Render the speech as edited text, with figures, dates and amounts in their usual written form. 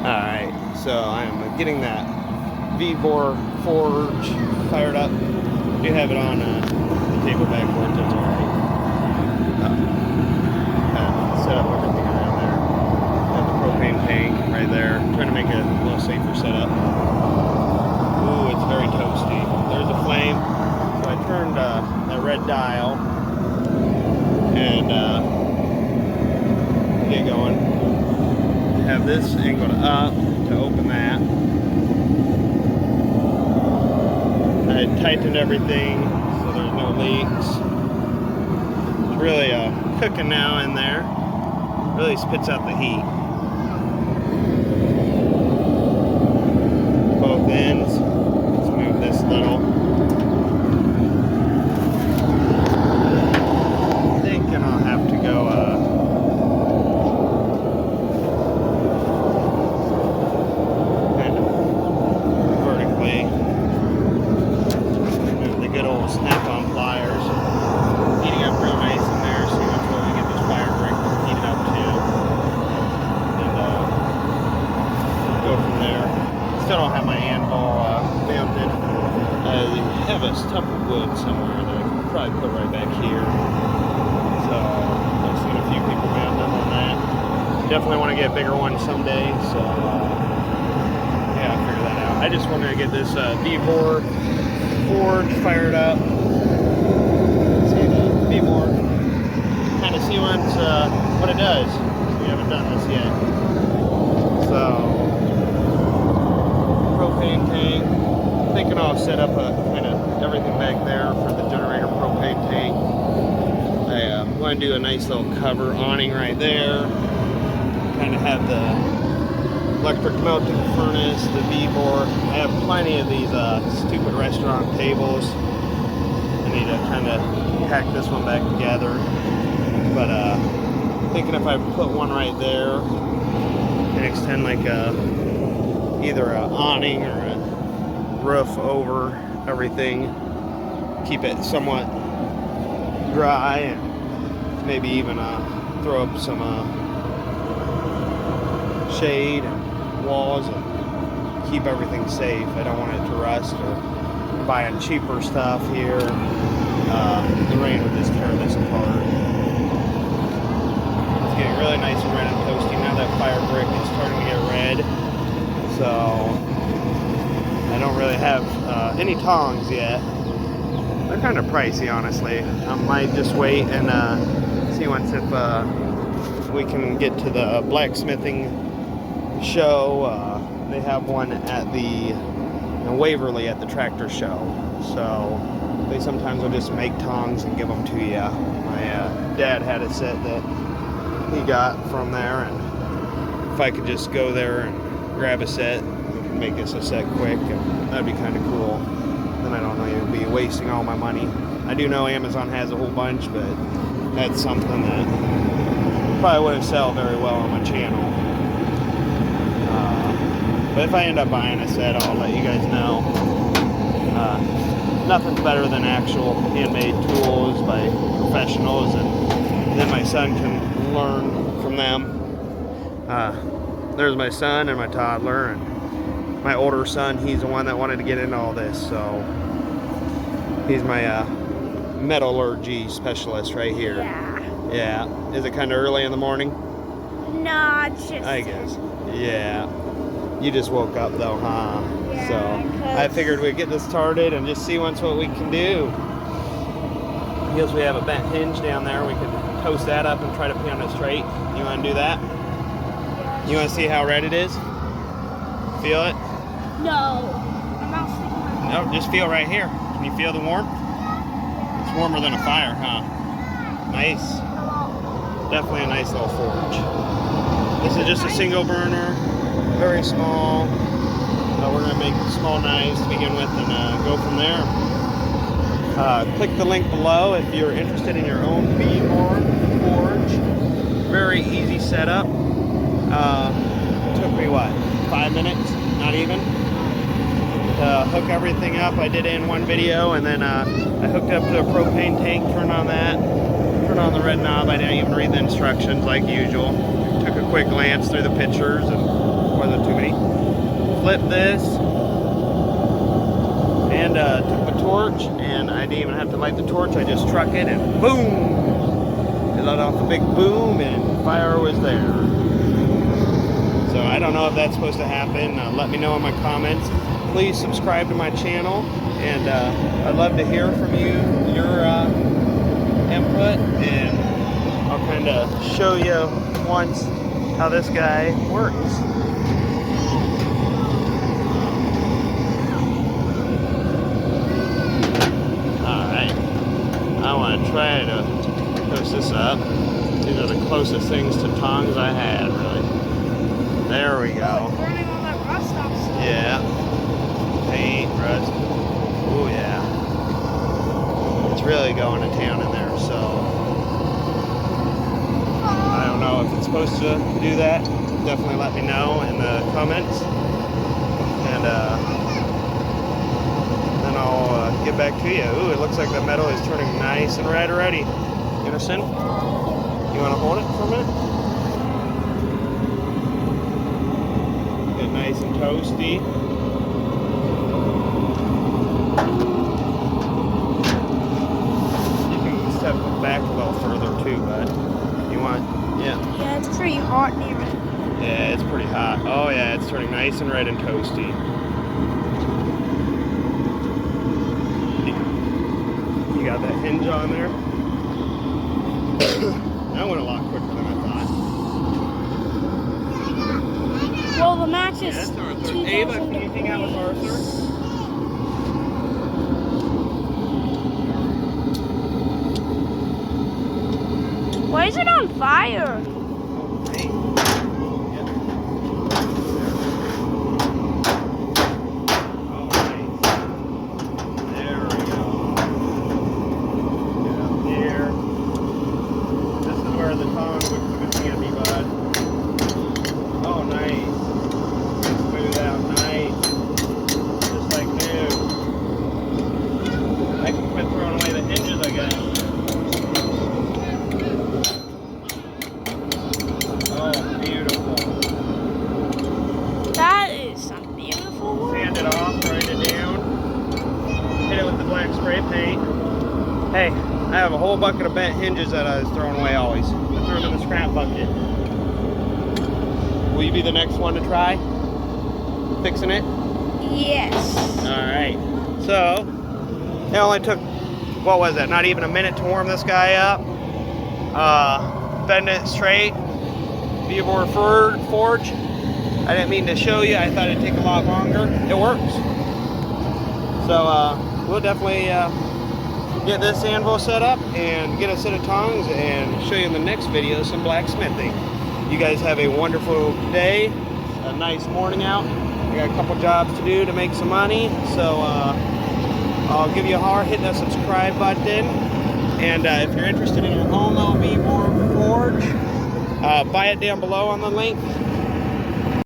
Alright, so I'm getting that VEVOR forge fired up. I do have it on the table backwards, that's alright. Set up everything around there. Got the propane tank right there. Trying to make it a little safer setup. Ooh, it's very toasty. There's a flame. So I turned that red dial and get going. Have this angled up to open that. I tightened everything so there's no leaks. It's really cooking now in there. Really spits out the heat. Both ends. Let's move this little. I'm thinking I'll have to go kind of vertically. Move the good old snap-on pliers. Heating up real nice in there. See which way we get this fire brick heated up too. And go from there. Still don't have my anvil mounted. I have a stump of wood somewhere that I could probably put right back here. So I've seen a few people mount them on that. Definitely want to get a bigger one someday. So yeah, I'll figure that out. I just wanted to get this VEVOR forge fired up. See the VEVOR. Kind of see what it does. We haven't done this yet. So propane tank. Thinking I'll set up kind of everything back there for the generator propane tank. I want to do a nice little cover awning right there. Kind of have the electric melting furnace, the VEVOR. I have plenty of these stupid restaurant tables. I need to kind of pack this one back together. But thinking if I put one right there and extend like either an awning or a roof over everything, keep it somewhat dry, and maybe even throw up some shade and walls and keep everything safe. I don't want it to rust or buying cheaper stuff here. The rain would just tear this apart. It's getting really nice and red and toasty. Now that fire brick is starting to get red. So I don't really have any tongs yet. They're kind of pricey, honestly. I might just wait and see once if we can get to the blacksmithing show. They have one at the Waverly at the tractor show. So they sometimes will just make tongs and give them to you. My dad had a set that he got from there, and if I could just go there and grab a set, make this a set quick, and that'd be kind of cool. Then I don't know, you'd be wasting all my money. I do know Amazon has a whole bunch, but that's something that probably wouldn't sell very well on my channel. But if I end up buying a set, I'll let you guys know. Nothing's better than actual handmade tools by professionals, and then my son can learn from them. There's my son and my toddler, and my older son, he's the one that wanted to get into all this, so he's my metallurgy specialist right here. Yeah. Is it kind of early in the morning? No, it's just... I guess. Yeah. You just woke up though, huh? Yeah, so I figured we'd get this started and just see once what we can do. Because we have a bent hinge down there, we could toast that up and try to pound it straight. You want to do that? Yeah. You want to see how red it is? Feel it? No. I'm not sticking my No, just feel right here. Can you feel the warmth? It's warmer than a fire, huh? Nice. Definitely a nice little forge. This is just a single burner, very small. We're going to make small knives to begin with and go from there. Click the link below if you're interested in your own VEVOR forge. Very easy setup. Took me what, 5 minutes? Not even. To hook everything up, I did it in one video, and then I hooked up to a propane tank, turned on that, turned on the red knob. I didn't even read the instructions like usual. Took a quick glance through the pictures and wasn't too many. Flip this, and took the torch, and I didn't even have to light the torch. I just struck it, and boom! It let off a big boom, and fire was there. So I don't know if that's supposed to happen. Let me know in my comments. Please subscribe to my channel, and I'd love to hear from you, your input, and I'll kind of show you once how this guy works. Alright, I want to try to push this up. These are the closest things to tongs I had, really. There we go. Burning all that rust off. Yeah. Paint, rust. Oh yeah. It's really going to town in there, so I don't know if it's supposed to do that. Definitely let me know in the comments. And then I'll get back to you. Ooh, it looks like the metal is turning nice and red already. Anderson, you want to hold it for a minute? Get nice and toasty. You can step back a little further too, bud. You want? Yeah. Yeah, it's pretty hot near it. Yeah, it's pretty hot. Oh yeah, it's turning nice and red and toasty. You got that hinge on there? That went a lot quicker than I thought. Well, the match Yeah, is that's Arthur. 2,000 Ava, can you hang out with Arthur? Why is it on fire? Oh, hey. Yep. Oh, nice. There we go. Get up here. This is where the tongs would come in handy, bud. Oh, nice. Smooth out, nice. Just like new. I can quit throwing away the hinges, I guess. Oh, beautiful. That is some beautiful work. Sand it off, grind it down. Hit it with the black spray paint. Hey, I have a whole bucket of bent hinges that I was throwing away always. I threw them in the scrap bucket. Will you be the next one to try fixing it? Yes. Alright. So, it only took, what was that, not even a minute to warm this guy up. Bend it straight. VEVOR forge. I didn't mean to show you. I thought it'd take a lot longer. It works. So we'll definitely get this anvil set up and get a set of tongs and show you in the next video some blacksmithing. You guys have a wonderful day, a nice morning out. I got a couple jobs to do to make some money. So I'll give you a holler, hit that subscribe button. And if you're interested in your own little VEVOR forge, buy it down below on the link.